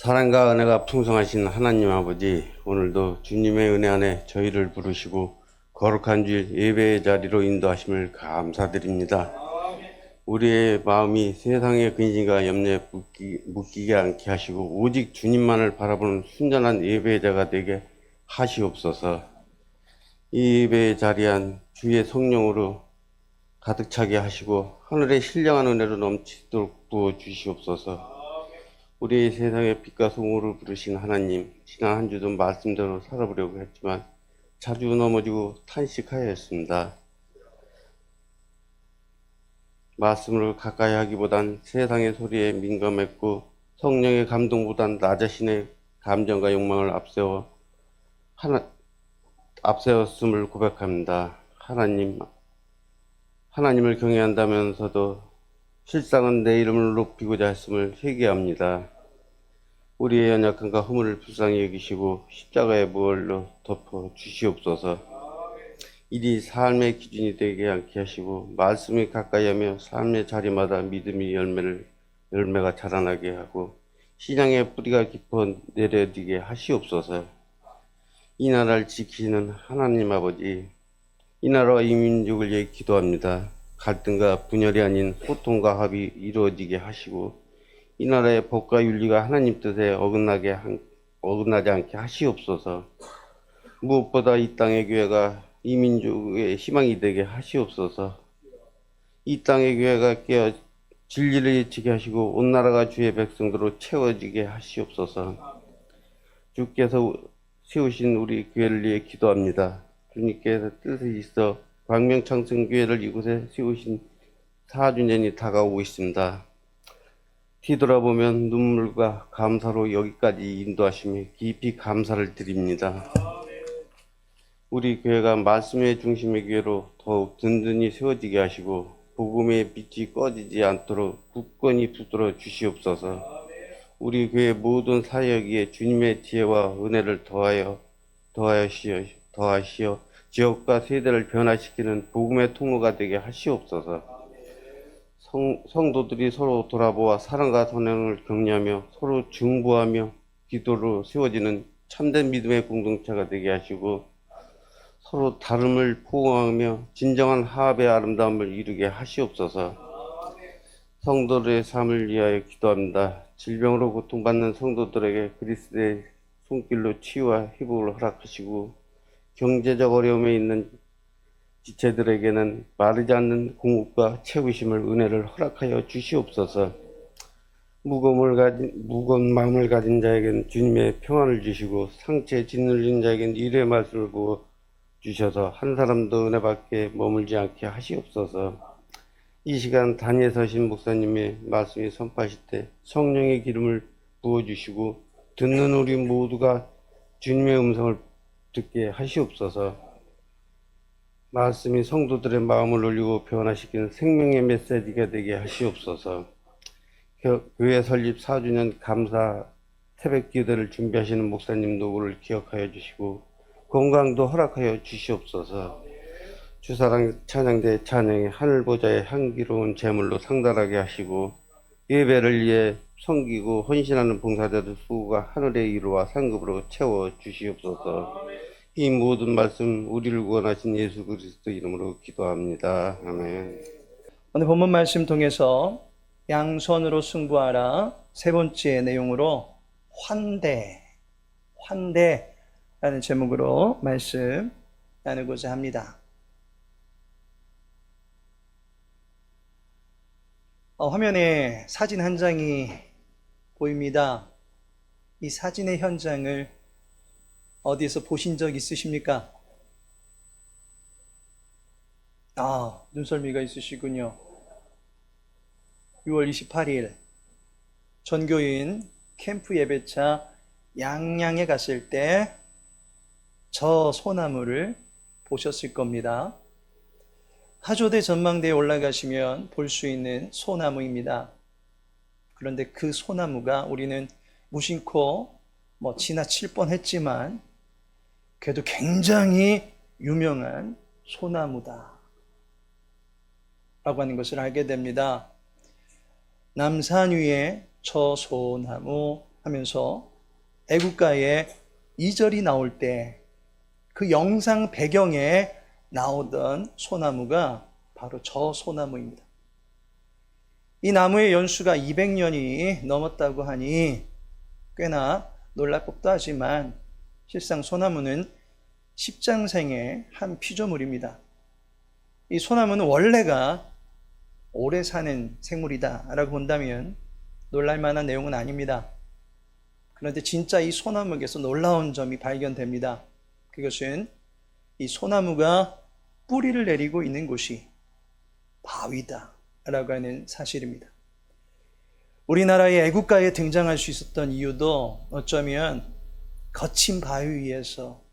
사랑과 은혜가 풍성하신 하나님 아버지, 오늘도 주님의 은혜 안에 저희를 부르시고 거룩한 주일 예배의 자리로 인도하심을 감사드립니다. 우리의 마음이 세상의 근심과 염려에 묶이지 않게 하시고 오직 주님만을 바라보는 순전한 예배자가 되게 하시옵소서. 이 예배의 자리한 주의 성령으로 가득 차게 하시고 하늘의 신령한 은혜로 넘치도록 부어주시옵소서. 우리의 세상의 빛과 소금으로 부르신 하나님, 지난 한 주도 말씀대로 살아보려고 했지만 자주 넘어지고 탄식하였습니다. 말씀을 가까이 하기보단 세상의 소리에 민감했고 성령의 감동보단 나 자신의 감정과 욕망을 앞세웠음을 고백합니다. 하나님을 경외한다면서도 실상은 내 이름을 높이고자 했음을 회개합니다. 우리의 연약함과 허물을 불쌍히 여기시고 십자가의 무얼로 덮어 주시옵소서. 일이 삶의 기준이 되게 않게 하시고 말씀이 가까이 하며 삶의 자리마다 믿음의 열매가 자라나게 하고 신앙의 뿌리가 깊어 내려지게 하시옵소서. 이 나라를 지키시는 하나님 아버지, 이 나라와 이 민족을 위해 기도합니다. 갈등과 분열이 아닌 소통과 합이 이루어지게 하시고 이 나라의 법과 윤리가 하나님 뜻에 어긋나지 않게 하시옵소서. 무엇보다 이 땅의 교회가 이 민족의 희망이 되게 하시옵소서. 이 땅의 교회가 깨어 진리를 예치게 하시고 온 나라가 주의 백성들로 채워지게 하시옵소서. 주께서 세우신 우리 교회를 위해 기도합니다. 주님께서 뜻이 있어 광명창성교회를 이곳에 세우신 4주년이 다가오고 있습니다. 뒤돌아보면 눈물과 감사로 여기까지 인도하심에 깊이 감사를 드립니다. 우리 교회가 말씀의 중심의 교회로 더욱 든든히 세워지게 하시고 복음의 빛이 꺼지지 않도록 굳건히 붙들어 주시옵소서. 우리 교회 모든 사역에 주님의 지혜와 은혜를 더하시어 지역과 세대를 변화시키는 복음의 통로가 되게 하시옵소서. 성도들이 서로 돌아보아 사랑과 선행을 격려하며 서로 중보하며 기도로 세워지는 참된 믿음의 공동체가 되게 하시고 서로 다름을 포옹하며 진정한 화합의 아름다움을 이루게 하시옵소서. 성도들의 삶을 위하여 기도합니다. 질병으로 고통받는 성도들에게 그리스도의 손길로 치유와 회복을 허락하시고 경제적 어려움에 있는 지체들에게는 마르지 않는 공급과 채우심을 은혜를 허락하여 주시옵소서. 무거운 마음을 가진 자에게는 주님의 평안을 주시고 상처에 짓눌린 자에게는 일의 말씀을 부어 주셔서 한 사람도 은혜 밖에 머물지 않게 하시옵소서. 이 시간 단위에 서신 목사님의 말씀이 선포하실 때 성령의 기름을 부어주시고 듣는 우리 모두가 주님의 음성을 듣게 하시옵소서. 말씀이 성도들의 마음을 울리고 변화시키는 생명의 메시지가 되게 하시옵소서. 교회 설립 4주년 감사 새벽 기도를 준비하시는 목사님 노고를 기억하여 주시고 건강도 허락하여 주시옵소서. 주사랑 찬양대 찬양의 하늘보좌의 향기로운 제물로 상달하게 하시고 예배를 위해 섬기고 헌신하는 봉사자들 수고가 하늘의 위로와 상급으로 채워 주시옵소서. 이 모든 말씀 우리를 구원하신 예수 그리스도 이름으로 기도합니다. 아멘. 오늘 본문 말씀 통해서 양손으로 승부하라 세 번째 내용으로 환대라는 제목으로 말씀 나누고자 합니다. 화면에 사진 한 장이 보입니다. 이 사진의 현장을 어디에서 보신 적 있으십니까? 눈썰미가 있으시군요. 6월 28일 전교인 캠프 예배차 양양에 갔을 때 저 소나무를 보셨을 겁니다. 하조대 전망대에 올라가시면 볼 수 있는 소나무입니다. 그런데 그 소나무가 우리는 무심코 지나칠 뻔했지만 그래도 굉장히 유명한 소나무다 라고 하는 것을 알게 됩니다. 남산 위에 저 소나무 하면서 애국가에 2절이 나올 때 그 영상 배경에 나오던 소나무가 바로 저 소나무입니다. 이 나무의 연수가 200년이 넘었다고 하니 꽤나 놀랄 법도 하지만 실상 소나무는 십장생의 한 피조물입니다. 이 소나무는 원래가 오래 사는 생물이다라고 본다면 놀랄 만한 내용은 아닙니다. 그런데 진짜 이 소나무에서 놀라운 점이 발견됩니다. 그것은 이 소나무가 뿌리를 내리고 있는 곳이 바위다라고 하는 사실입니다. 우리나라의 애국가에 등장할 수 있었던 이유도 어쩌면 거친 바위 위에서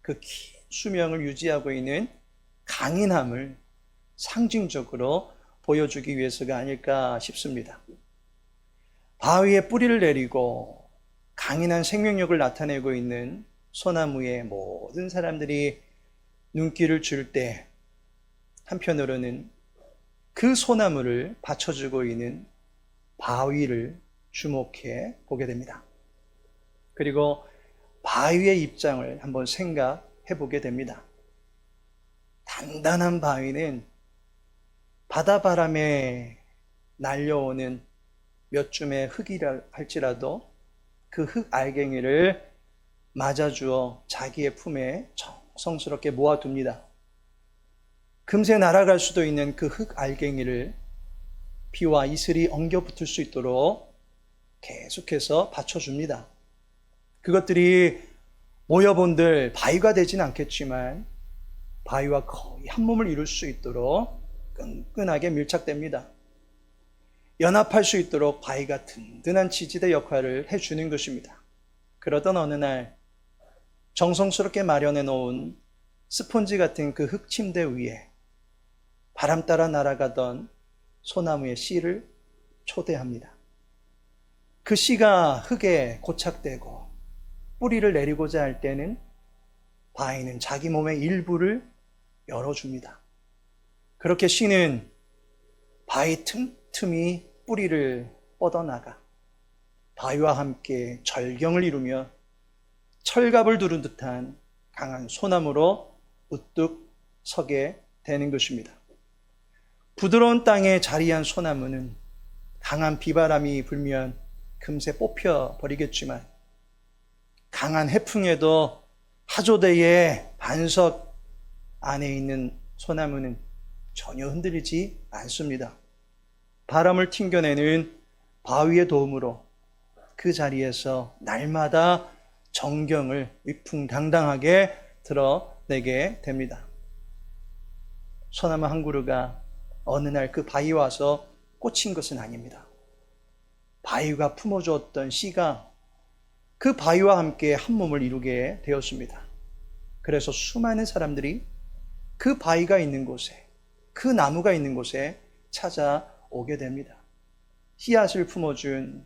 그 긴 수명을 유지하고 있는 강인함을 상징적으로 보여주기 위해서가 아닐까 싶습니다. 바위에 뿌리를 내리고 강인한 생명력을 나타내고 있는 소나무에 모든 사람들이 눈길을 줄 때 한편으로는 그 소나무를 받쳐주고 있는 바위를 주목해 보게 됩니다. 그리고 바위의 입장을 한번 생각해 보게 됩니다. 단단한 바위는 바다바람에 날려오는 몇 줌의 흙이라 할지라도 그 흙 알갱이를 맞아주어 자기의 품에 정성스럽게 모아둡니다. 금세 날아갈 수도 있는 그 흙 알갱이를 비와 이슬이 엉겨붙을 수 있도록 계속해서 받쳐줍니다. 그것들이 모여본들 바위가 되진 않겠지만 바위와 거의 한 몸을 이룰 수 있도록 끈끈하게 밀착됩니다. 연합할 수 있도록 바위가 든든한 지지대 역할을 해주는 것입니다. 그러던 어느 날 정성스럽게 마련해 놓은 스폰지 같은 그 흙침대 위에 바람 따라 날아가던 소나무의 씨를 초대합니다. 그 씨가 흙에 고착되고 뿌리를 내리고자 할 때는 바위는 자기 몸의 일부를 열어줍니다. 그렇게 씨는 바위 틈틈이 뿌리를 뻗어나가 바위와 함께 절경을 이루며 철갑을 두른 듯한 강한 소나무로 우뚝 서게 되는 것입니다. 부드러운 땅에 자리한 소나무는 강한 비바람이 불면 금세 뽑혀 버리겠지만 강한 해풍에도 하조대의 반석 안에 있는 소나무는 전혀 흔들리지 않습니다. 바람을 튕겨내는 바위의 도움으로 그 자리에서 날마다 정경을 위풍당당하게 드러내게 됩니다. 소나무 한 그루가 어느 날 그 바위에 와서 꽂힌 것은 아닙니다. 바위가 품어주었던 씨가 그 바위와 함께 한 몸을 이루게 되었습니다. 그래서 수많은 사람들이 그 바위가 있는 곳에, 그 나무가 있는 곳에 찾아오게 됩니다. 씨앗을 품어준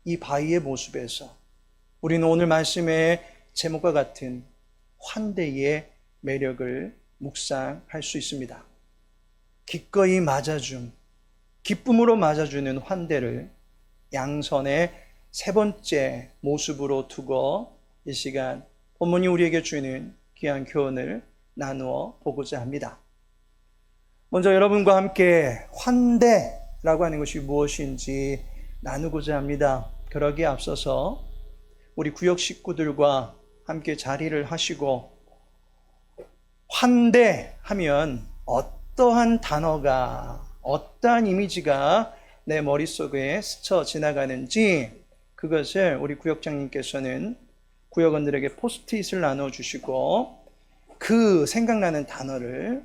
이 바위의 모습에서 우리는 오늘 말씀의 제목과 같은 환대의 매력을 묵상할 수 있습니다. 기꺼이 맞아줌, 기쁨으로 맞아주는 환대를 양선의 세 번째 모습으로 두고 이 시간 본문이 우리에게 주는 귀한 교훈을 나누어 보고자 합니다. 먼저 여러분과 함께 환대라고 하는 것이 무엇인지 나누고자 합니다. 그러기에 앞서서 우리 구역 식구들과 함께 자리를 하시고 환대하면 어떠한 단어가, 어떠한 이미지가 내 머릿속에 스쳐 지나가는지 그것을 우리 구역장님께서는 구역원들에게 포스트잇을 나눠주시고 그 생각나는 단어를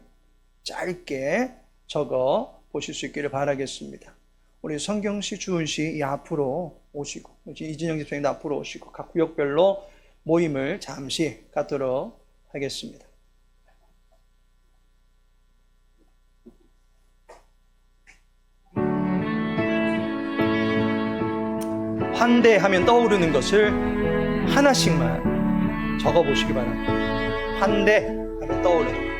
짧게 적어 보실 수 있기를 바라겠습니다. 우리 성경씨, 주은씨 이 앞으로 오시고 이진영 집사님도 앞으로 오시고 각 구역별로 모임을 잠시 갖도록 하겠습니다. 환대하면 떠오르는 것을 하나씩만 적어 보시기 바랍니다. 환대하면 떠오르는 것.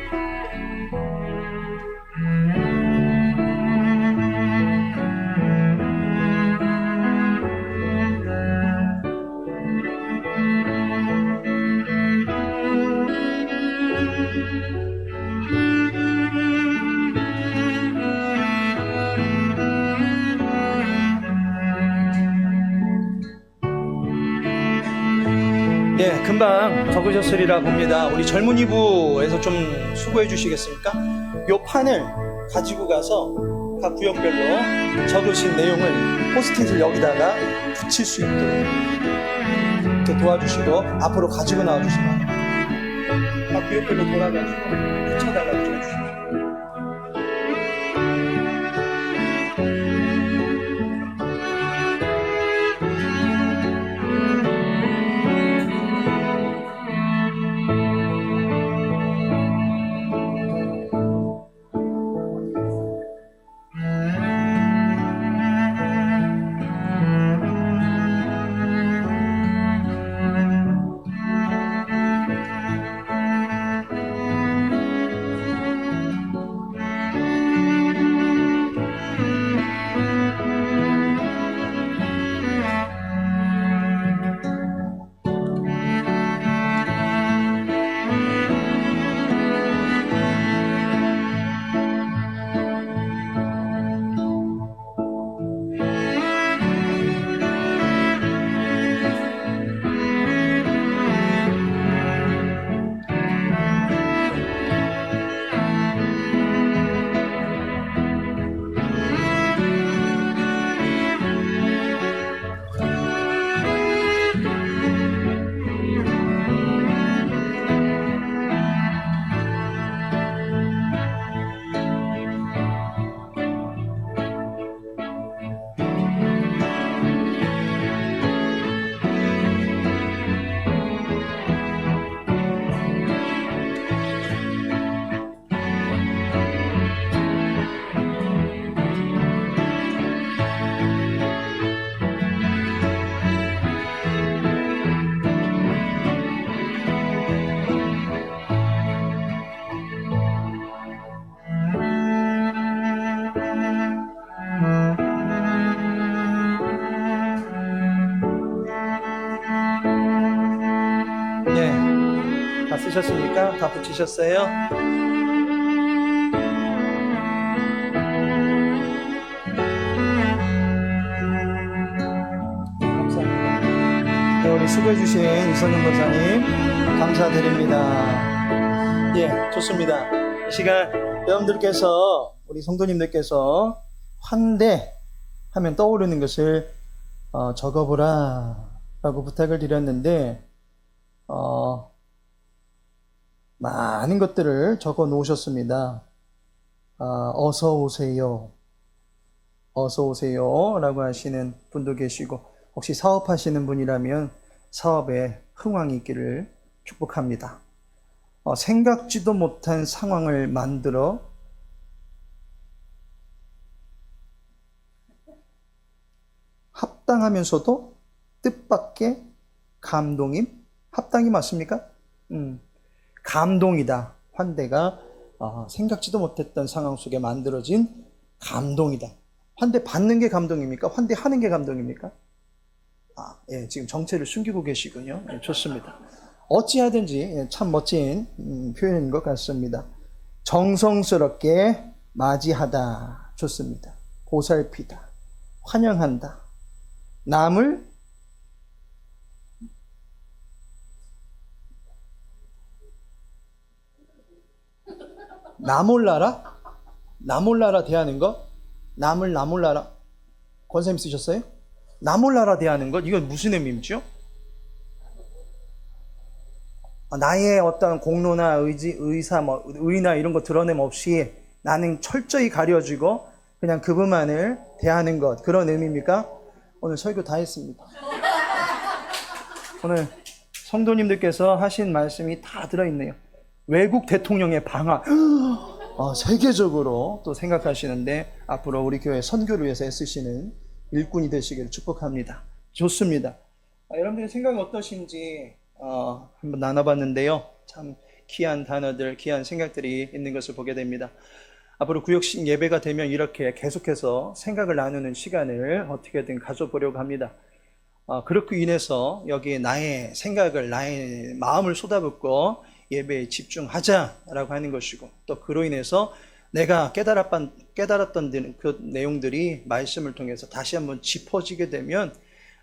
금방 적으셨으리라 봅니다. 우리 젊은이부에서 좀 수고해 주시겠습니까? 요 판을 가지고 가서 각 구역별로 적으신 내용을 포스트잇을 여기다가 붙일 수 있도록 이렇게 도와주시고 앞으로 가지고 나와주시면 됩니다. 각 구역별로 돌아가지고 붙여달라고 좀 해주십시오. 다 쓰셨습니까? 다 붙이셨어요? 감사합니다. 네, 우리 수고해주신 이선영 권사님 감사드립니다. 예, 좋습니다. 이 시간 여러분들께서 우리 성도님들께서 환대 하면 떠오르는 것을 적어보라 라고 부탁을 드렸는데 많은 것들을 적어 놓으셨습니다. 어서 오세요. 어서 오세요. 라고 하시는 분도 계시고, 혹시 사업하시는 분이라면 사업에 흥황이 있기를 축복합니다. 생각지도 못한 상황을 만들어 합당하면서도 뜻밖의 감동임? 합당이 맞습니까? 감동이다. 환대가 생각지도 못했던 상황 속에 만들어진 감동이다. 환대 받는 게 감동입니까? 환대하는 게 감동입니까? 예, 지금 정체를 숨기고 계시군요. 예, 좋습니다. 어찌하든지 참 멋진 표현인 것 같습니다. 정성스럽게 맞이하다. 좋습니다. 보살피다. 환영한다. 남을 나몰라라? 나몰라라 대하는 것? 남을 나몰라라? 권사님 쓰셨어요? 나몰라라 대하는 것? 이건 무슨 의미죠? 나의 어떤 공로나 의사, 의나 이런 거 드러냄 없이 나는 철저히 가려지고 그냥 그분만을 대하는 것. 그런 의미입니까? 오늘 설교 다 했습니다. 오늘 성도님들께서 하신 말씀이 다 들어있네요. 외국 대통령의 방학. 세계적으로 또 생각하시는데 앞으로 우리 교회 선교를 위해서 애쓰시는 일꾼이 되시기를 축복합니다. 좋습니다. 여러분들의 생각이 어떠신지 한번 나눠봤는데요. 참 귀한 단어들, 귀한 생각들이 있는 것을 보게 됩니다. 앞으로 구역식 예배가 되면 이렇게 계속해서 생각을 나누는 시간을 어떻게든 가져보려고 합니다. 그렇고 인해서 여기에 나의 생각을, 나의 마음을 쏟아붓고 예배에 집중하자라고 하는 것이고, 또 그로 인해서 내가 깨달았던 그 내용들이 말씀을 통해서 다시 한번 짚어지게 되면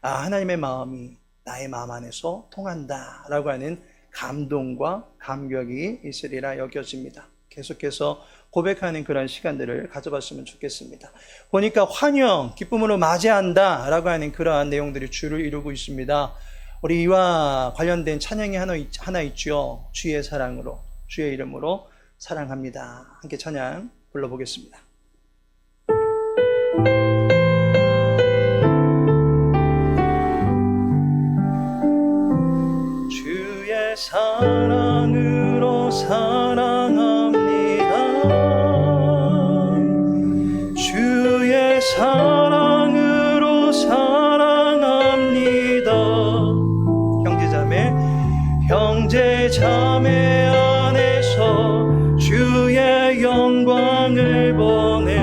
하나님의 마음이 나의 마음 안에서 통한다라고 하는 감동과 감격이 있으리라 여겨집니다. 계속해서 고백하는 그런 시간들을 가져봤으면 좋겠습니다. 보니까 환영, 기쁨으로 맞이한다라고 하는 그러한 내용들이 주를 이루고 있습니다. 우리 이와 관련된 찬양이 하나 있죠. 주의 사랑으로, 주의 이름으로 사랑합니다. 함께 찬양 불러보겠습니다. 주의 사랑으로 사랑합니다. 주의 사랑으로 사랑합니다. 형제자매 안에서 주의 영광을 보내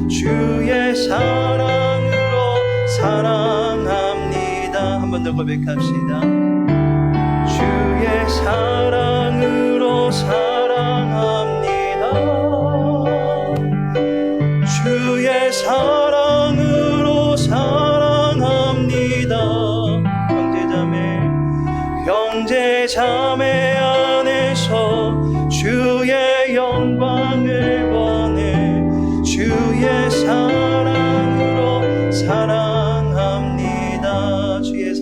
주의 사랑으로 사랑합니다. 한 번 더 고백합시다. 주의 사랑으로 사랑합니다. 주의 사랑으로 사랑합니다. 형제자매 안에서 주의 영광을 보내 주의 사랑으로 사랑합니다. 주의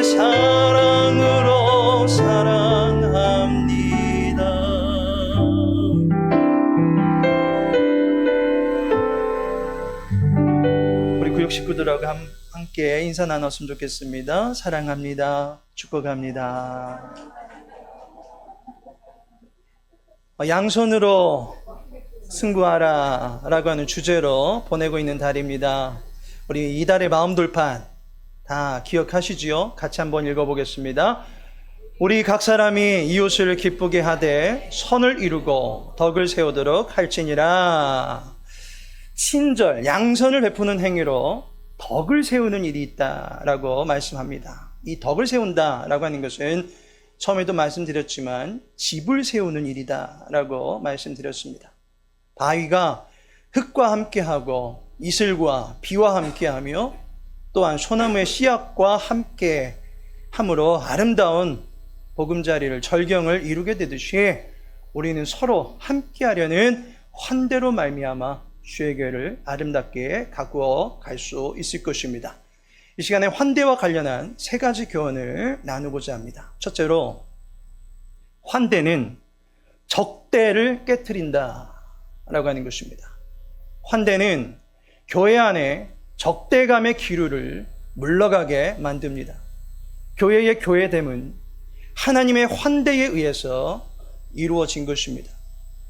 사랑으로 사랑합니다. 우리 구역 식구들하고 함께 인사 나눴으면 좋겠습니다. 사랑합니다. 축복합니다. 양손으로 승부하라 라고 하는 주제로 보내고 있는 달입니다. 우리 이달의 마음 돌판 다 기억하시지요? 같이 한번 읽어보겠습니다. 우리 각 사람이 이웃을 기쁘게 하되 선을 이루고 덕을 세우도록 할지니라. 친절, 양선을 베푸는 행위로 덕을 세우는 일이 있다라고 말씀합니다. 이 덕을 세운다라고 하는 것은 처음에도 말씀드렸지만 집을 세우는 일이다라고 말씀드렸습니다. 바위가 흙과 함께하고 이슬과 비와 함께하며 또한 소나무의 씨앗과 함께 함으로 아름다운 보금자리를 절경을 이루게 되듯이 우리는 서로 함께하려는 환대로 말미암아 주의 교회를 아름답게 가꾸어 갈 수 있을 것입니다. 이 시간에 환대와 관련한 세 가지 교훈을 나누고자 합니다. 첫째로, 환대는 적대를 깨트린다 라고 하는 것입니다. 환대는 교회 안에 적대감의 기류를 물러가게 만듭니다. 교회의 교회됨은 하나님의 환대에 의해서 이루어진 것입니다.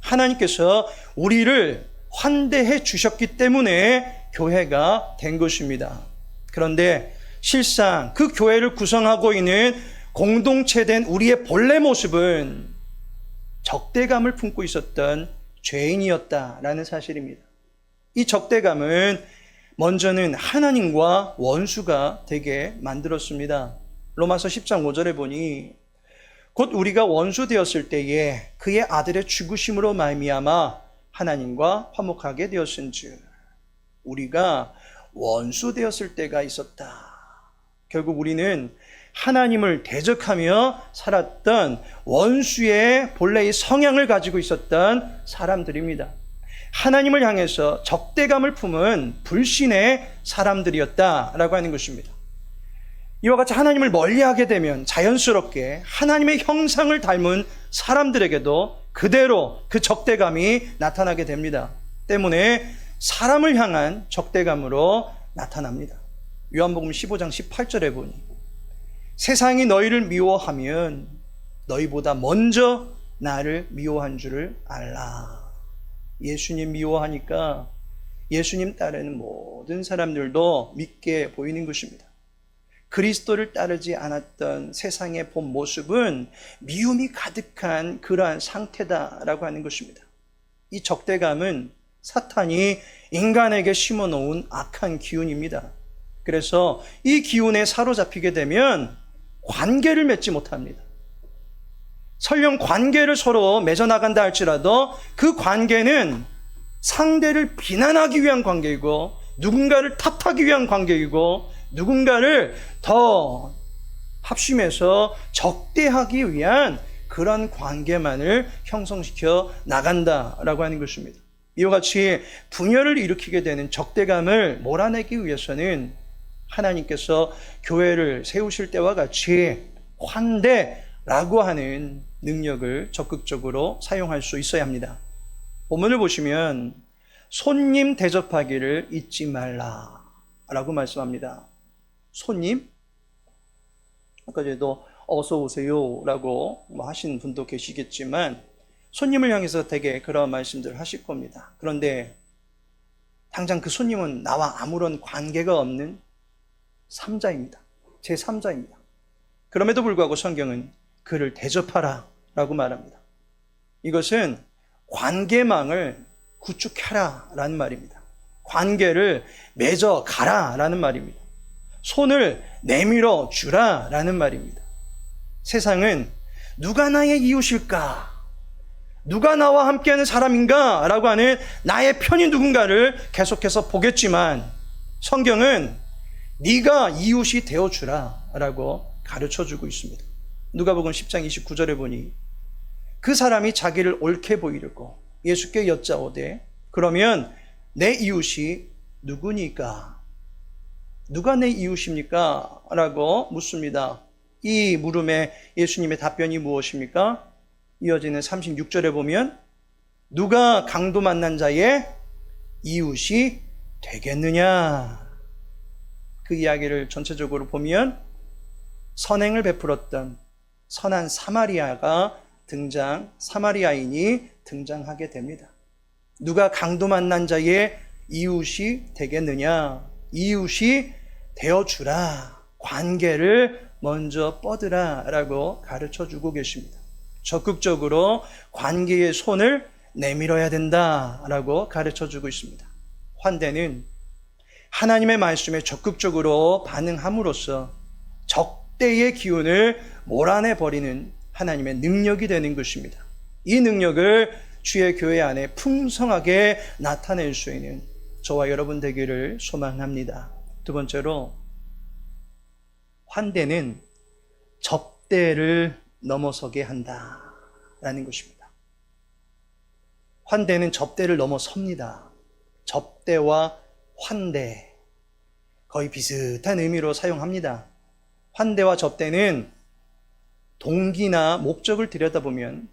하나님께서 우리를 환대해 주셨기 때문에 교회가 된 것입니다. 그런데 실상 그 교회를 구성하고 있는 공동체된 우리의 본래 모습은 적대감을 품고 있었던 죄인이었다라는 사실입니다. 이 적대감은 먼저는 하나님과 원수가 되게 만들었습니다. 로마서 10장 5절에 보니 곧 우리가 원수 되었을 때에 그의 아들의 죽으심으로 말미암아 하나님과 화목하게 되었은즉. 우리가 원수 되었을 때가 있었다. 결국 우리는 하나님을 대적하며 살았던 원수의 본래의 성향을 가지고 있었던 사람들입니다. 하나님을 향해서 적대감을 품은 불신의 사람들이었다라고 하는 것입니다. 이와 같이 하나님을 멀리하게 되면 자연스럽게 하나님의 형상을 닮은 사람들에게도 그대로 그 적대감이 나타나게 됩니다. 때문에 사람을 향한 적대감으로 나타납니다. 요한복음 15장 18절에 보니 세상이 너희를 미워하면 너희보다 먼저 나를 미워한 줄을 알라. 예수님 미워하니까 예수님 따르는 모든 사람들도 믿게 보이는 것입니다. 그리스도를 따르지 않았던 세상의 본 모습은 미움이 가득한 그러한 상태다라고 하는 것입니다. 이 적대감은 사탄이 인간에게 심어놓은 악한 기운입니다. 그래서 이 기운에 사로잡히게 되면 관계를 맺지 못합니다. 설령 관계를 서로 맺어나간다 할지라도 그 관계는 상대를 비난하기 위한 관계이고 누군가를 탓하기 위한 관계이고 누군가를 더 합심해서 적대하기 위한 그런 관계만을 형성시켜 나간다라고 하는 것입니다. 이와 같이 분열을 일으키게 되는 적대감을 몰아내기 위해서는 하나님께서 교회를 세우실 때와 같이 환대라고 하는 능력을 적극적으로 사용할 수 있어야 합니다. 본문을 보시면 손님 대접하기를 잊지 말라라고 말씀합니다. 손님? 아까 전에도 어서 오세요라고 하신 분도 계시겠지만 손님을 향해서 되게 그런 말씀들을 하실 겁니다. 그런데 당장 그 손님은 나와 아무런 관계가 없는 3자입니다. 제3자입니다. 그럼에도 불구하고 성경은 그를 대접하라 라고 말합니다. 이것은 관계망을 구축하라 라는 말입니다. 관계를 맺어 가라 라는 말입니다. 손을 내밀어 주라 라는 말입니다. 세상은 누가 나의 이웃일까? 누가 나와 함께하는 사람인가? 라고 하는 나의 편이 누군가를 계속해서 보겠지만 성경은 네가 이웃이 되어주라 라고 가르쳐주고 있습니다. 누가복음 10장 29절에 보니 그 사람이 자기를 옳게 보이려고 예수께 여짜오되 그러면 내 이웃이 누구니까? 누가 내 이웃입니까? 라고 묻습니다. 이 물음에 예수님의 답변이 무엇입니까? 이어지는 36절에 보면 누가 강도 만난 자의 이웃이 되겠느냐? 그 이야기를 전체적으로 보면 선행을 베풀었던 선한 사마리아인이 등장하게 됩니다. 누가 강도 만난 자의 이웃이 되겠느냐? 이웃이 되어주라. 관계를 먼저 뻗으라 라고 가르쳐주고 계십니다. 적극적으로 관계의 손을 내밀어야 된다라고 가르쳐주고 있습니다. 환대는 하나님의 말씀에 적극적으로 반응함으로써 적대의 기운을 몰아내버리는 하나님의 능력이 되는 것입니다. 이 능력을 주의 교회 안에 풍성하게 나타낼 수 있는 저와 여러분 되기를 소망합니다. 두 번째로 환대는 접대를 넘어서게 한다라는 것입니다. 환대는 접대를 넘어섭니다. 접대와 환대 거의 비슷한 의미로 사용합니다. 환대와 접대는 동기나 목적을 들여다보면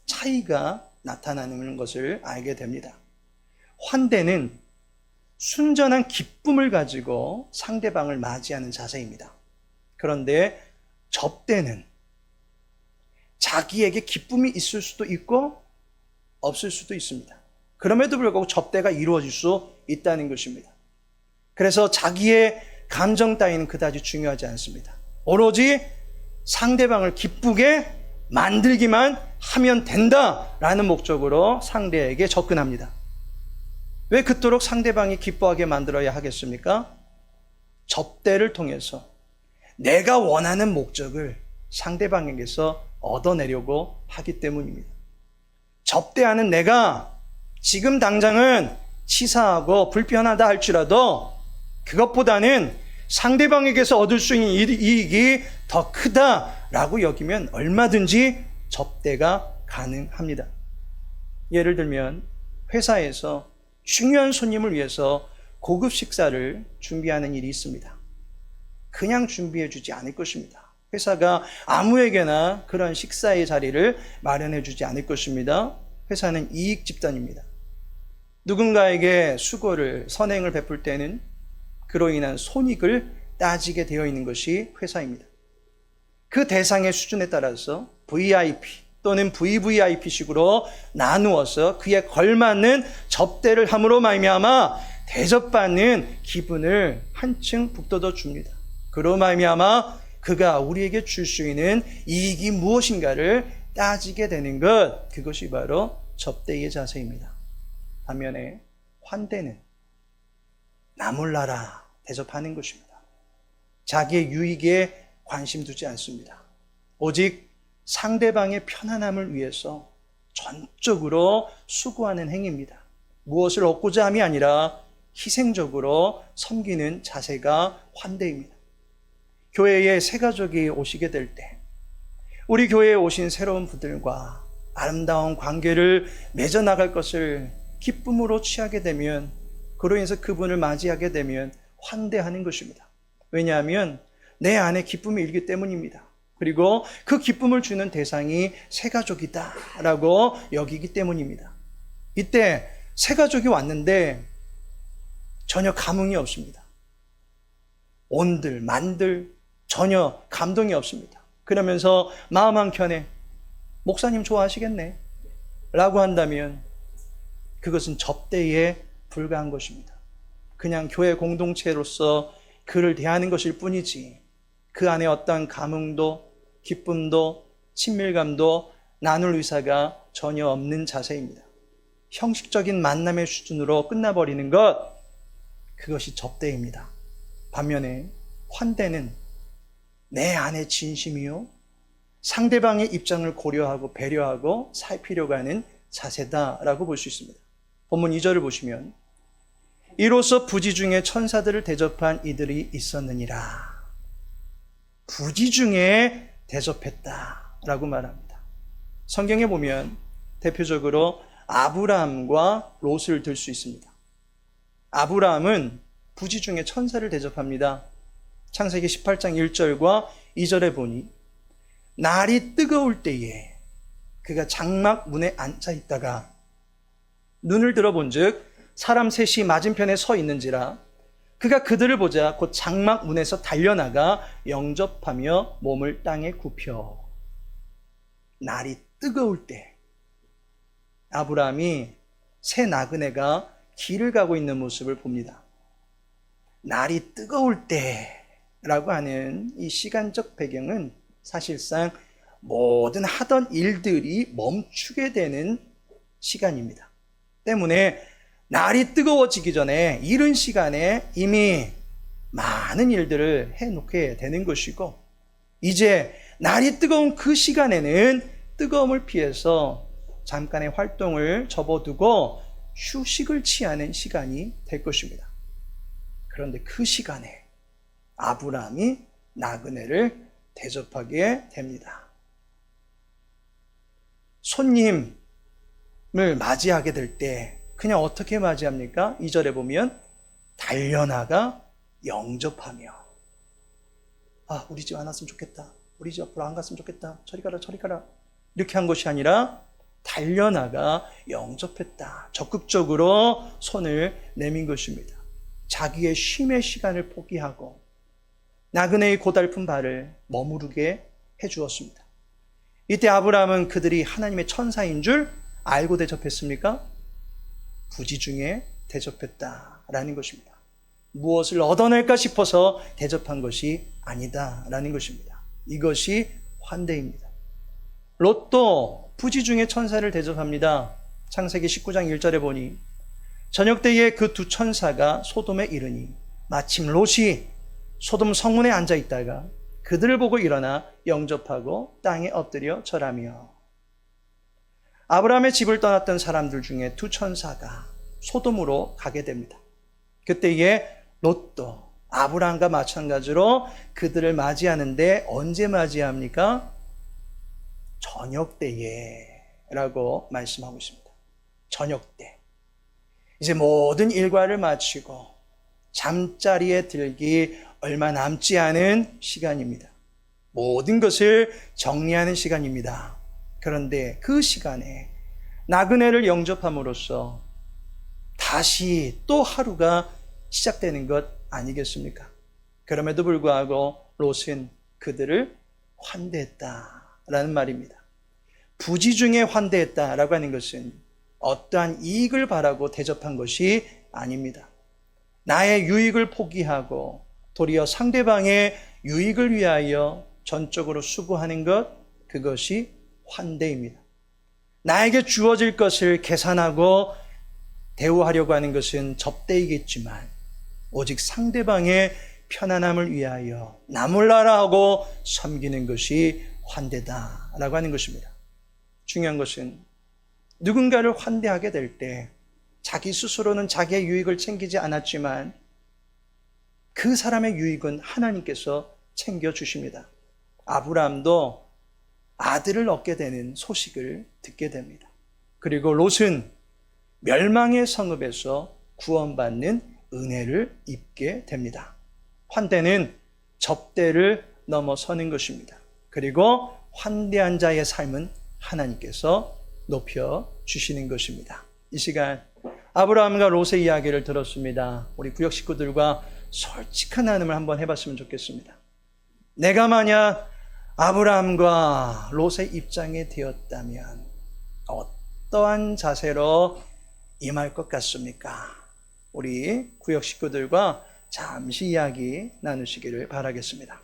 차이가 나타나는 것을 알게 됩니다. 환대는 순전한 기쁨을 가지고 상대방을 맞이하는 자세입니다. 그런데 접대는 자기에게 기쁨이 있을 수도 있고 없을 수도 있습니다. 그럼에도 불구하고 접대가 이루어질 수 있다는 것입니다. 그래서 자기의 감정 따위는 그다지 중요하지 않습니다. 오로지 상대방을 기쁘게 만들기만 하면 된다라는 목적으로 상대에게 접근합니다. 왜 그토록 상대방이 기뻐하게 만들어야 하겠습니까? 접대를 통해서 내가 원하는 목적을 상대방에게서 얻어내려고 하기 때문입니다. 접대하는 내가 지금 당장은 치사하고 불편하다 할지라도 그것보다는 상대방에게서 얻을 수 있는 이익이 더 크다라고 여기면 얼마든지 접대가 가능합니다. 예를 들면 회사에서 중요한 손님을 위해서 고급 식사를 준비하는 일이 있습니다. 그냥 준비해 주지 않을 것입니다. 회사가 아무에게나 그런 식사의 자리를 마련해 주지 않을 것입니다. 회사는 이익 집단입니다. 누군가에게 수고를, 선행을 베풀 때는 그로 인한 손익을 따지게 되어 있는 것이 회사입니다. 그 대상의 수준에 따라서 VIP 또는 VVIP식으로 나누어서 그에 걸맞는 접대를 함으로 말미암아 대접받는 기분을 한층 북돋워 줍니다. 그로 말미암아 그가 우리에게 줄 수 있는 이익이 무엇인가를 따지게 되는 것, 그것이 바로 접대의 자세입니다. 반면에 환대는 나 몰라라 대접하는 것입니다. 자기의 유익에 관심 두지 않습니다. 오직 상대방의 편안함을 위해서 전적으로 수고하는 행위입니다. 무엇을 얻고자 함이 아니라 희생적으로 섬기는 자세가 환대입니다. 교회에 새 가족이 오시게 될 때, 우리 교회에 오신 새로운 분들과 아름다운 관계를 맺어나갈 것을 기쁨으로 취하게 되면, 그로 인해서 그분을 맞이하게 되면 환대하는 것입니다. 왜냐하면 내 안에 기쁨이 일기 때문입니다. 그리고 그 기쁨을 주는 대상이 새 가족이다 라고 여기기 때문입니다. 이때 새 가족이 왔는데 전혀 감흥이 없습니다. 온들 만들 전혀 감동이 없습니다. 그러면서 마음 한켠에 목사님 좋아하시겠네 라고 한다면 그것은 접대에 불과한 것입니다. 그냥 교회 공동체로서 그를 대하는 것일 뿐이지 그 안에 어떠한 감흥도 기쁨도 친밀감도 나눌 의사가 전혀 없는 자세입니다. 형식적인 만남의 수준으로 끝나버리는 것, 그것이 접대입니다. 반면에 환대는 내 안의 진심이요 상대방의 입장을 고려하고 배려하고 살피려고 하는 자세다라고 볼 수 있습니다. 본문 2절을 보시면 이로써 부지 중에 천사들을 대접한 이들이 있었느니라. 부지 중에 대접했다라고 말합니다. 성경에 보면 대표적으로 아브라함과 롯을 들 수 있습니다. 아브라함은 부지 중에 천사를 대접합니다. 창세기 18장 1절과 2절에 보니 날이 뜨거울 때에 그가 장막 문에 앉아 있다가 눈을 들어본 즉 사람 셋이 맞은편에 서 있는지라 그가 그들을 보자 곧 장막 문에서 달려나가 영접하며 몸을 땅에 굽혀. 날이 뜨거울 때 아브라함이 새 나그네가 길을 가고 있는 모습을 봅니다. 날이 뜨거울 때라고 하는 이 시간적 배경은 사실상 모든 하던 일들이 멈추게 되는 시간입니다. 때문에 날이 뜨거워지기 전에 이른 시간에 이미 많은 일들을 해놓게 되는 것이고, 이제 날이 뜨거운 그 시간에는 뜨거움을 피해서 잠깐의 활동을 접어두고 휴식을 취하는 시간이 될 것입니다. 그런데 그 시간에 아브라함이 나그네를 대접하게 됩니다. 손님을 맞이하게 될 때 그냥 어떻게 맞이합니까? 2절에 보면 달려나가 영접하며, 우리 집 안 왔으면 좋겠다, 우리 집 앞으로 안 갔으면 좋겠다, 저리 가라 저리 가라, 이렇게 한 것이 아니라 달려나가 영접했다. 적극적으로 손을 내민 것입니다. 자기의 쉼의 시간을 포기하고 나그네의 고달픈 발을 머무르게 해주었습니다. 이때 아브라함은 그들이 하나님의 천사인 줄 알고 대접했습니까? 부지 중에 대접했다라는 것입니다. 무엇을 얻어낼까 싶어서 대접한 것이 아니다라는 것입니다. 이것이 환대입니다. 롯도 부지 중에 천사를 대접합니다. 창세기 19장 1절에 보니 저녁 때에 그 두 천사가 소돔에 이르니 마침 롯이 소돔 성문에 앉아 있다가 그들을 보고 일어나 영접하고 땅에 엎드려 절하며. 아브라함의 집을 떠났던 사람들 중에 두 천사가 소돔으로 가게 됩니다. 그때에 롯도 아브라함과 마찬가지로 그들을 맞이하는데 언제 맞이합니까? 저녁 때에 라고 말씀하고 있습니다. 저녁 때. 이제 모든 일과를 마치고 잠자리에 들기 얼마 남지 않은 시간입니다. 모든 것을 정리하는 시간입니다. 그런데 그 시간에 나그네를 영접함으로써 다시 또 하루가 시작되는 것 아니겠습니까? 그럼에도 불구하고 롯은 그들을 환대했다라는 말입니다. 부지 중에 환대했다라고 하는 것은 어떠한 이익을 바라고 대접한 것이 아닙니다. 나의 유익을 포기하고 도리어 상대방의 유익을 위하여 전적으로 수고하는 것, 그것이 환대입니다. 나에게 주어질 것을 계산하고 대우하려고 하는 것은 접대이겠지만 오직 상대방의 편안함을 위하여 나몰라라 하고 섬기는 것이 환대다라고 하는 것입니다. 중요한 것은 누군가를 환대하게 될 때 자기 스스로는 자기의 유익을 챙기지 않았지만 그 사람의 유익은 하나님께서 챙겨주십니다. 아브라함도 아들을 얻게 되는 소식을 듣게 됩니다. 그리고 롯은 멸망의 성읍에서 구원받는 은혜를 입게 됩니다. 환대는 접대를 넘어서는 것입니다. 그리고 환대한 자의 삶은 하나님께서 높여주시는 것입니다. 이 시간 아브라함과 롯의 이야기를 들었습니다. 우리 구역 식구들과 솔직한 나눔을 한번 해봤으면 좋겠습니다. 내가 만약 아브라함과 롯의 입장에 되었다면 어떠한 자세로 임할 것 같습니까? 우리 구역 식구들과 잠시 이야기 나누시기를 바라겠습니다.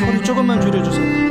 소리 조금만 줄여주세요.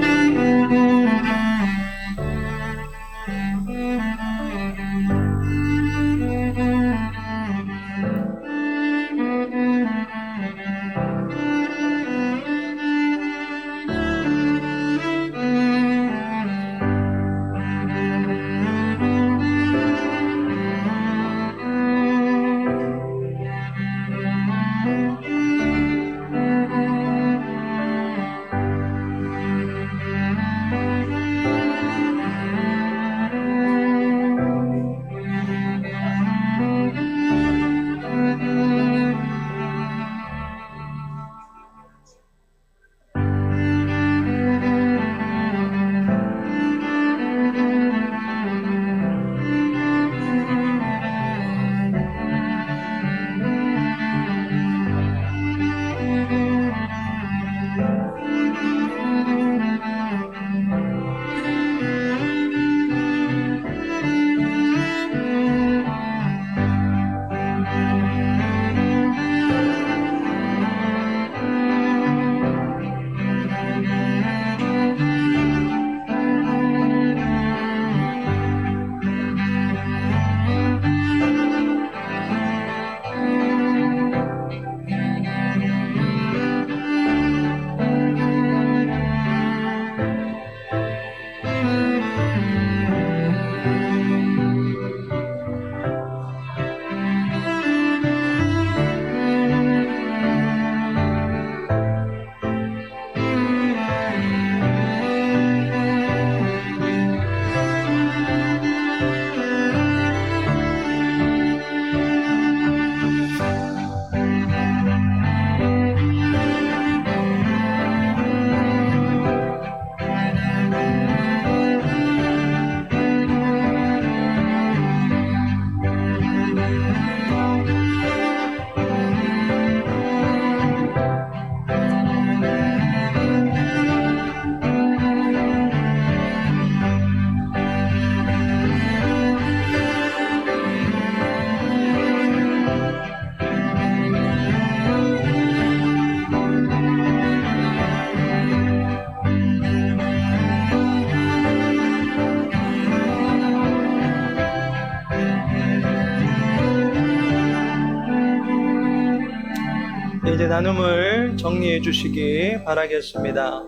이제 나눔을 정리해 주시기 바라겠습니다.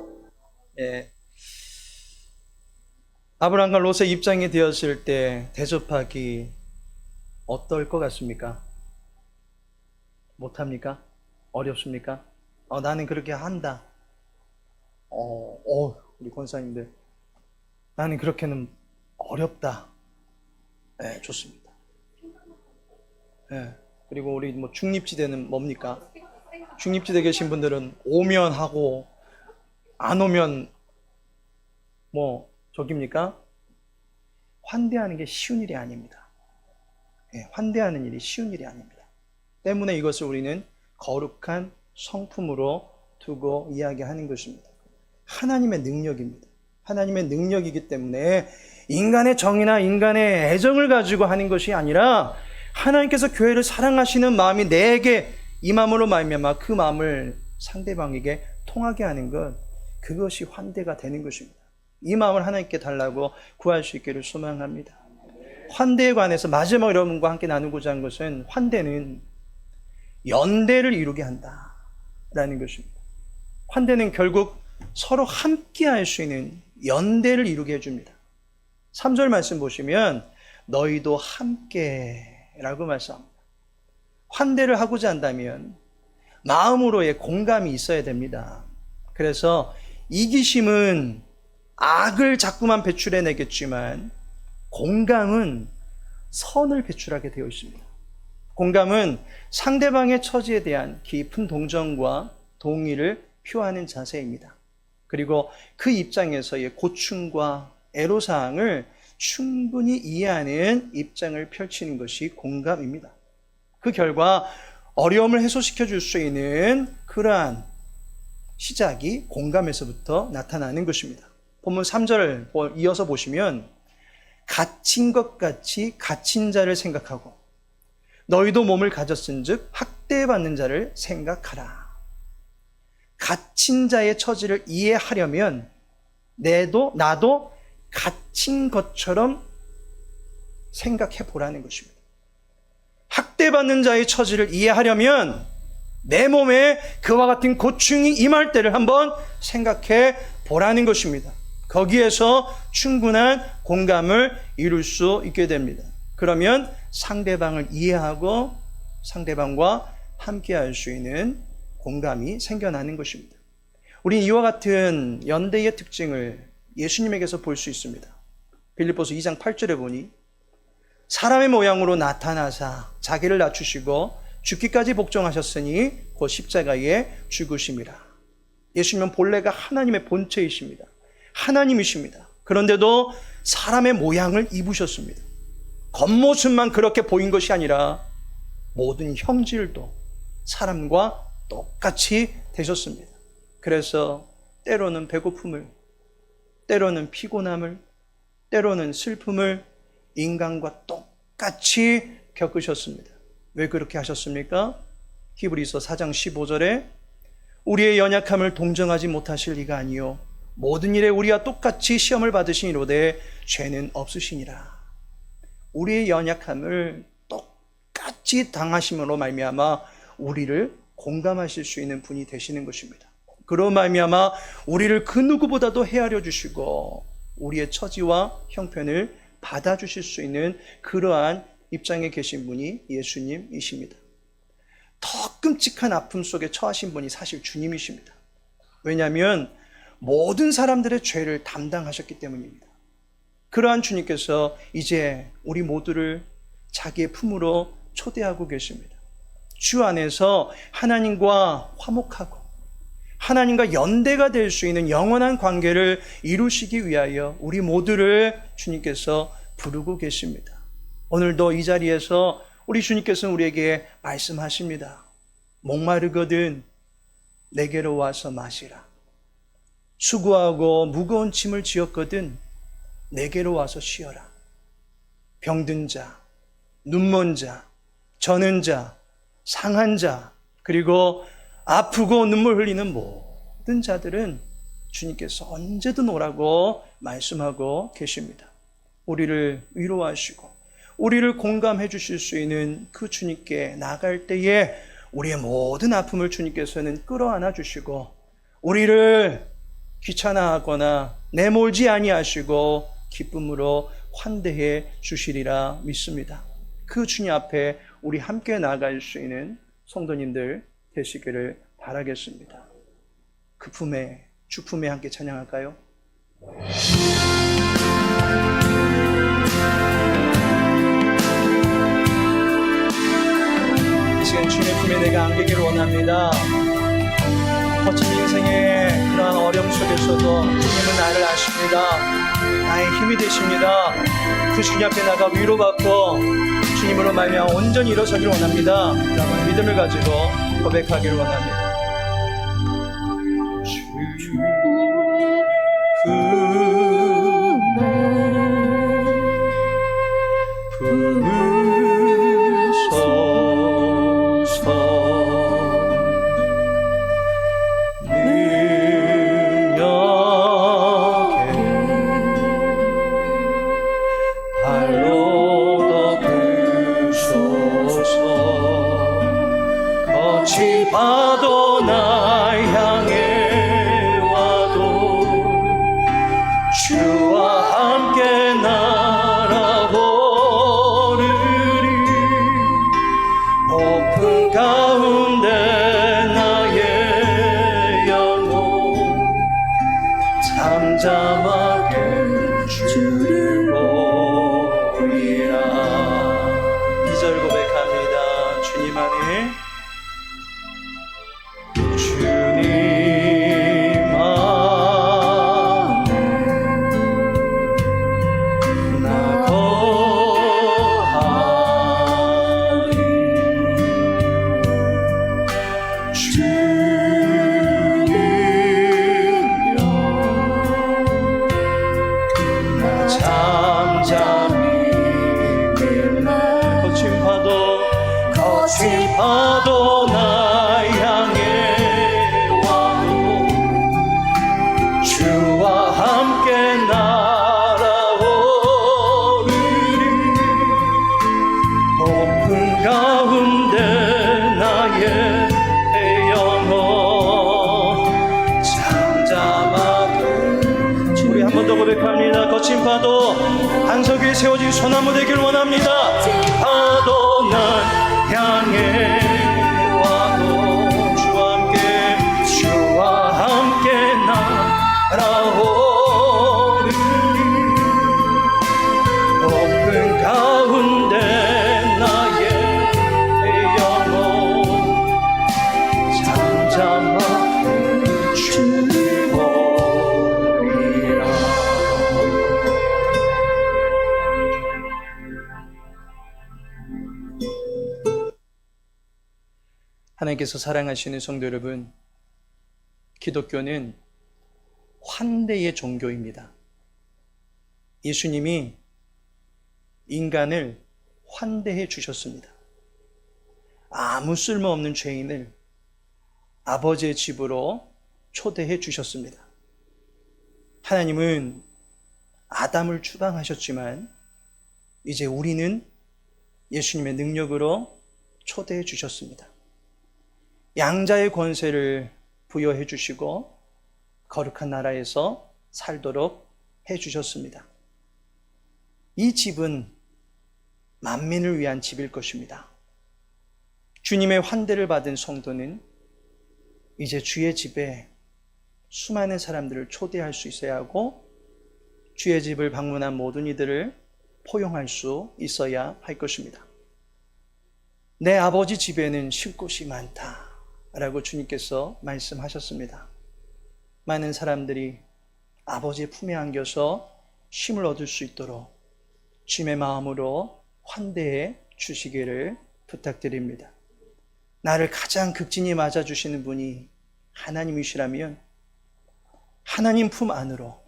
예. 아브라함과 롯의 입장이 되었을 때 대접하기 어떨 것 같습니까? 못합니까? 어렵습니까? 나는 그렇게 한다. 우리 권사님들, 나는 그렇게는 어렵다. 네, 좋습니다. 네, 그리고 우리 뭐 중립지대는 뭡니까? 중립지대 계신 분들은 오면 하고 안 오면 뭐 저깁니까? 환대하는 게 쉬운 일이 아닙니다. 네, 환대하는 일이 쉬운 일이 아닙니다. 때문에 이것을 우리는 거룩한 성품으로 두고 이야기하는 것입니다. 하나님의 능력입니다. 하나님의 능력이기 때문에 인간의 정의나 인간의 애정을 가지고 하는 것이 아니라 하나님께서 교회를 사랑하시는 마음이 내게 임함으로 말미암아 그 마음을 상대방에게 통하게 하는 것, 그것이 환대가 되는 것입니다. 이 마음을 하나님께 달라고 구할 수 있기를 소망합니다. 환대에 관해서 마지막 여러분과 함께 나누고자 하는 것은, 환대는 연대를 이루게 한다라는 것입니다. 환대는 결국 서로 함께 할 수 있는 연대를 이루게 해줍니다. 3절 말씀 보시면 너희도 함께 라고 말씀합니다. 환대를 하고자 한다면 마음으로의 공감이 있어야 됩니다. 그래서 이기심은 악을 자꾸만 배출해내겠지만 공감은 선을 배출하게 되어 있습니다. 공감은 상대방의 처지에 대한 깊은 동정과 동의를 표하는 자세입니다. 그리고 그 입장에서의 고충과 애로사항을 충분히 이해하는 입장을 펼치는 것이 공감입니다. 그 결과 어려움을 해소시켜 줄 수 있는 그러한 시작이 공감에서부터 나타나는 것입니다. 본문 3절을 이어서 보시면 갇힌 것 같이 갇힌 자를 생각하고 너희도 몸을 가졌은즉 학대받는 자를 생각하라. 갇힌 자의 처지를 이해하려면 나도 갇힌 것처럼 생각해 보라는 것입니다. 학대받는 자의 처지를 이해하려면 내 몸에 그와 같은 고충이 임할 때를 한번 생각해 보라는 것입니다. 거기에서 충분한 공감을 이룰 수 있게 됩니다. 그러면 상대방을 이해하고 상대방과 함께 할 수 있는 공감이 생겨나는 것입니다. 우리는 이와 같은 연대의 특징을 예수님에게서 볼 수 있습니다. 빌립보서 2장 8절에 보니 사람의 모양으로 나타나사 자기를 낮추시고 죽기까지 복종하셨으니 곧 십자가에 죽으심이라. 예수님은 본래가 하나님의 본체이십니다. 하나님이십니다. 그런데도 사람의 모양을 입으셨습니다. 겉모습만 그렇게 보인 것이 아니라 모든 형질도 사람과 똑같이 되셨습니다. 그래서 때로는 배고픔을, 때로는 피곤함을, 때로는 슬픔을 인간과 똑같이 겪으셨습니다. 왜 그렇게 하셨습니까? 히브리서 4장 15절에 우리의 연약함을 동정하지 못하실 리가 아니요 모든 일에 우리와 똑같이 시험을 받으시니로되 죄는 없으시니라. 우리의 연약함을 똑같이 당하심으로 말미암아 우리를 공감하실 수 있는 분이 되시는 것입니다. 그로 말미암아 우리를 그 누구보다도 헤아려 주시고 우리의 처지와 형편을 받아주실 수 있는 그러한 입장에 계신 분이 예수님이십니다. 더 끔찍한 아픔 속에 처하신 분이 사실 주님이십니다. 왜냐하면 모든 사람들의 죄를 담당하셨기 때문입니다. 그러한 주님께서 이제 우리 모두를 자기의 품으로 초대하고 계십니다. 주 안에서 하나님과 화목하고 하나님과 연대가 될 수 있는 영원한 관계를 이루시기 위하여 우리 모두를 주님께서 부르고 계십니다. 오늘도 이 자리에서 우리 주님께서는 우리에게 말씀하십니다. 목마르거든 내게로 와서 마시라. 수고하고 무거운 짐을 지었거든 내게로 와서 쉬어라. 병든 자, 눈먼 자, 저는 자, 상한 자, 그리고 아프고 눈물 흘리는 모든 자들은 주님께서 언제든 오라고 말씀하고 계십니다. 우리를 위로하시고 우리를 공감해 주실 수 있는 그 주님께 나갈 때에 우리의 모든 아픔을 주님께서는 끌어안아 주시고 우리를 귀찮아하거나 내몰지 아니하시고 기쁨으로 환대해 주시리라 믿습니다. 그 주님 앞에 우리 함께 나아갈 수 있는 성도님들 되시기를 바라겠습니다. 그 품에, 주 품에 함께 찬양할까요? 이 시간 주님의 품에 내가 안기기를 원합니다. 거친 인생의 그러한 어려움 속에서도 주님은 나를 아십니다. 나의 힘이 되십니다. 그 주님 앞에 나가 위로받고 주님으로 말미암아 온전히 일어서기를 원합니다. 라는 믿음을 가지고 고백하기를 원합니다. 주 부으소서. 능력에 발로 덮으소서. 거친 파도 날 향해 와도 주와 함께 날아오르리. 높은 가운데 나의 영혼 잠잠하게 주를 보리라. 2절 고백합니다. 주님 안에 파도 날 향해 와도 주와 함께 날아오르리. 높은 가운데 나의 영혼 잠잠하게. 우리 한 번 더 고백합니다. 거친 파도 반석 위에 세워진 소나무 되길 원합니다. 파도 날 향해 와도 주와 함께 날아오르리. 높은 가운데 나의 영혼 잠잠하게 주를 보리라. 하나님께서 사랑하시는 성도 여러분, 기독교는 환대의 종교입니다. 예수님이 인간을 환대해 주셨습니다. 아무 쓸모없는 죄인을 아버지의 집으로 초대해 주셨습니다. 하나님은 아담을 추방하셨지만 이제 우리는 예수님의 능력으로 초대해 주셨습니다. 양자의 권세를 부여해 주시고 거룩한 나라에서 살도록 해 주셨습니다. 이 집은 만민을 위한 집일 것입니다. 주님의 환대를 받은 성도는 이제 주의 집에 수많은 사람들을 초대할 수 있어야 하고 주의 집을 방문한 모든 이들을 포용할 수 있어야 할 것입니다. 내 아버지 집에는 쉴 곳이 많다 라고 주님께서 말씀하셨습니다. 많은 사람들이 아버지의 품에 안겨서 쉼을 얻을 수 있도록 주님의 마음으로 환대해 주시기를 부탁드립니다. 나를 가장 극진히 맞아주시는 분이 하나님이시라면 하나님 품 안으로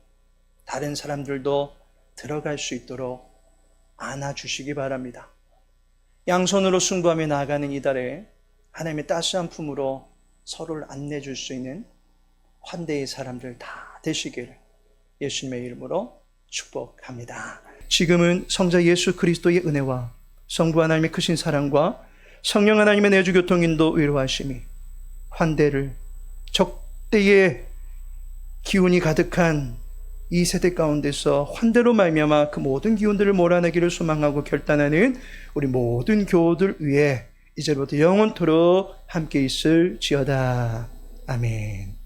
다른 사람들도 들어갈 수 있도록 안아주시기 바랍니다. 양손으로 승부하며 나아가는 이달에 하나님의 따스한 품으로 서로를 안내줄 수 있는 환대의 사람들 다 되시기를 예수님의 이름으로 축복합니다. 지금은 성자 예수 그리스도의 은혜와 성부 하나님의 크신 사랑과 성령 하나님의 내주 교통 인도 위로하심이 환대를 적대의 기운이 가득한 이 세대 가운데서 환대로 말미암아 그 모든 기운들을 몰아내기를 소망하고 결단하는 우리 모든 교우들 위해 이제부터 영원토록 함께 있을지어다. 아멘.